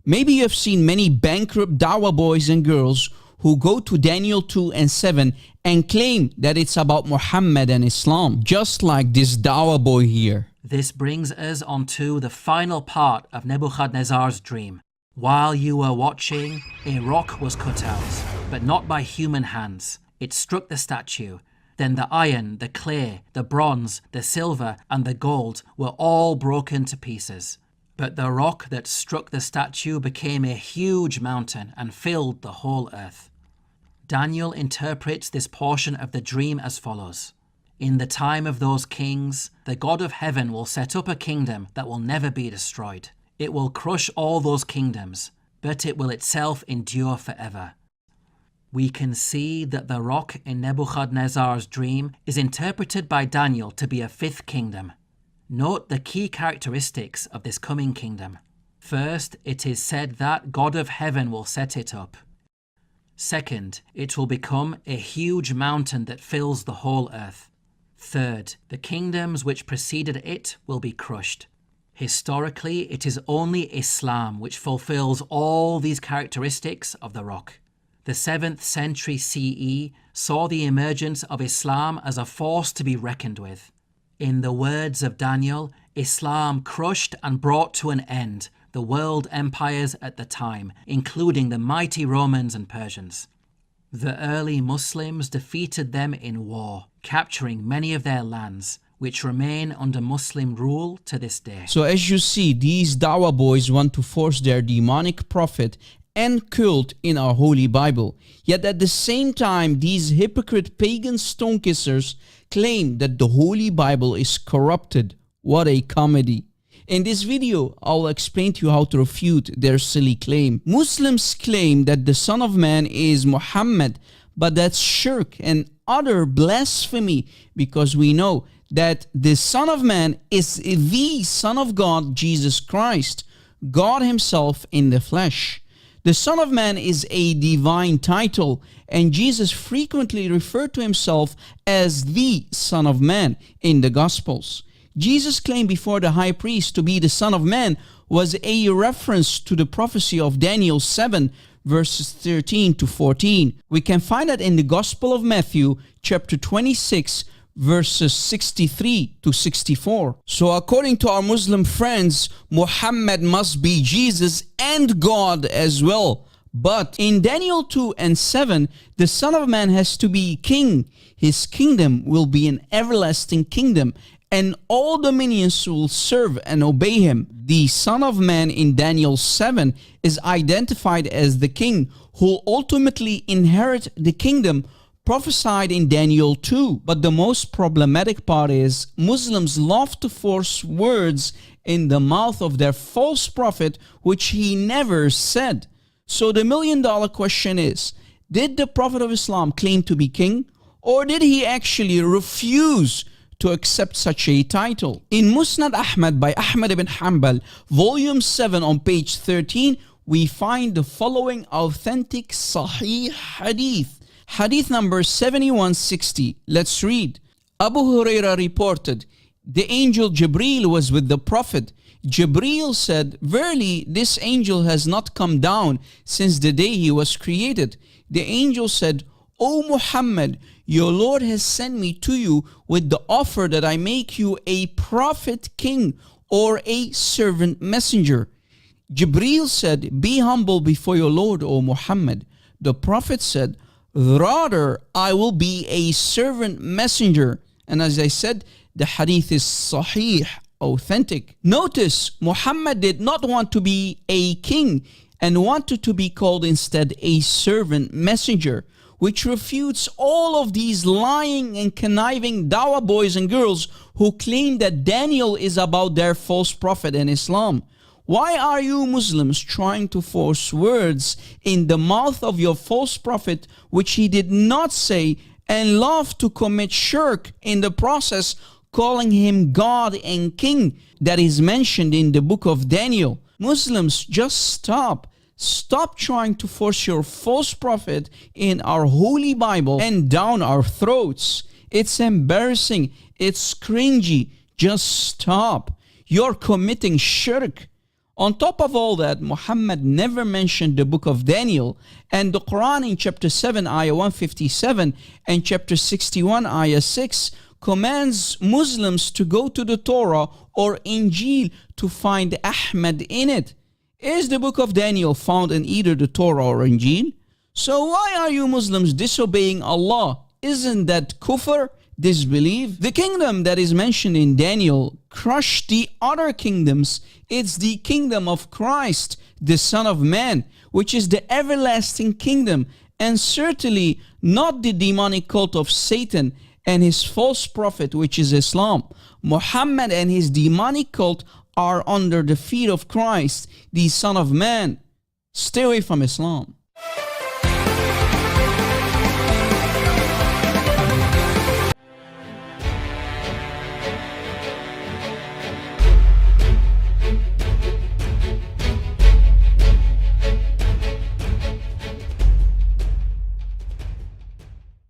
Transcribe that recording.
Maybe you have seen many bankrupt dawah boys and girls who go to Daniel 2 and 7 and claim that it's about Muhammad and Islam, just like this dawah boy here. This brings us on to the final part of Nebuchadnezzar's dream. While you were watching, a rock was cut out, but not by human hands. It struck the statue. Then the iron, the clay, the bronze, the silver, and the gold were all broken to pieces. But the rock that struck the statue became a huge mountain and filled the whole earth. Daniel interprets this portion of the dream as follows. In the time of those kings, the God of heaven will set up a kingdom that will never be destroyed. It will crush all those kingdoms, but it will itself endure forever. We can see that the rock in Nebuchadnezzar's dream is interpreted by Daniel to be a fifth kingdom. Note the key characteristics of this coming kingdom. First, it is said that God of heaven will set it up. Second, it will become a huge mountain that fills the whole earth. Third, the kingdoms which preceded it will be crushed. Historically, it is only Islam which fulfills all these characteristics of the rock. The 7th century CE saw the emergence of Islam as a force to be reckoned with. In the words of Daniel, Islam crushed and brought to an end the world empires at the time, including the mighty Romans and Persians. The early Muslims defeated them in war, capturing many of their lands, which remain under Muslim rule to this day. So as you see, these dawah boys want to force their demonic prophet and cult in our Holy Bible. Yet at the same time, these hypocrite pagan stone kissers claim that the Holy Bible is corrupted. What a comedy. In this video, I'll explain to you how to refute their silly claim. Muslims claim that the Son of Man is Muhammad, but that's shirk and utter blasphemy, because we know that the Son of Man is the Son of God, Jesus Christ, God himself in the flesh. The Son of Man is a divine title, and Jesus frequently referred to himself as the Son of Man in the Gospels. Jesus' claim before the high priest to be the Son of Man was a reference to the prophecy of Daniel 7, verses 13 to 14. We can find that in the Gospel of Matthew, chapter 26, verses 63 to 64. So according to our Muslim friends, Muhammad must be Jesus and God as well. But in Daniel 2 and 7, the Son of Man has to be king. His kingdom will be an everlasting kingdom, and all dominions will serve and obey him. The Son of Man in Daniel 7 is identified as the king who will ultimately inherit the kingdom prophesied in Daniel 2. But the most problematic part is Muslims love to force words in the mouth of their false prophet, which he never said. So the million-dollar question is, did the Prophet of Islam claim to be king, or did he actually refuse to accept such a title? In Musnad Ahmad by Ahmad ibn Hanbal, volume 7 on page 13, we find the following authentic Sahih hadith. Hadith number 7160. Let's read. Abu Huraira reported, the angel Jibreel was with the Prophet. Jibreel said, verily, this angel has not come down since the day he was created. The angel said, O Muhammad, your Lord has sent me to you with the offer that I make you a prophet king or a servant messenger. Jibreel said, be humble before your Lord, O Muhammad. The Prophet said, rather, I will be a servant messenger. And as I said, the hadith is sahih, authentic. Notice, Muhammad did not want to be a king and wanted to be called instead a servant messenger, which refutes all of these lying and conniving dawah boys and girls who claim that Daniel is about their false prophet in Islam. Why are you Muslims trying to force words in the mouth of your false prophet which he did not say, and love to commit shirk in the process, calling him God and King that is mentioned in the book of Daniel? Muslims, just stop. Stop trying to force your false prophet in our Holy Bible and down our throats. It's embarrassing. It's cringy. Just stop. You're committing shirk. On top of all that, Muhammad never mentioned the book of Daniel, and the Quran in chapter 7 ayah 157 and chapter 61 ayah 6 commands Muslims to go to the Torah or Injil to find Ahmad in it. Is the book of Daniel found in either the Torah or Injil? So why are you Muslims disobeying Allah? Isn't that kufr, disbelief? The kingdom that is mentioned in Daniel crushed the other kingdoms. It's the kingdom of Christ, the Son of Man, which is the everlasting kingdom, and certainly not the demonic cult of Satan and his false prophet, which is Islam. Muhammad and his demonic cult are under the feet of Christ, the Son of Man. Stay away from Islam.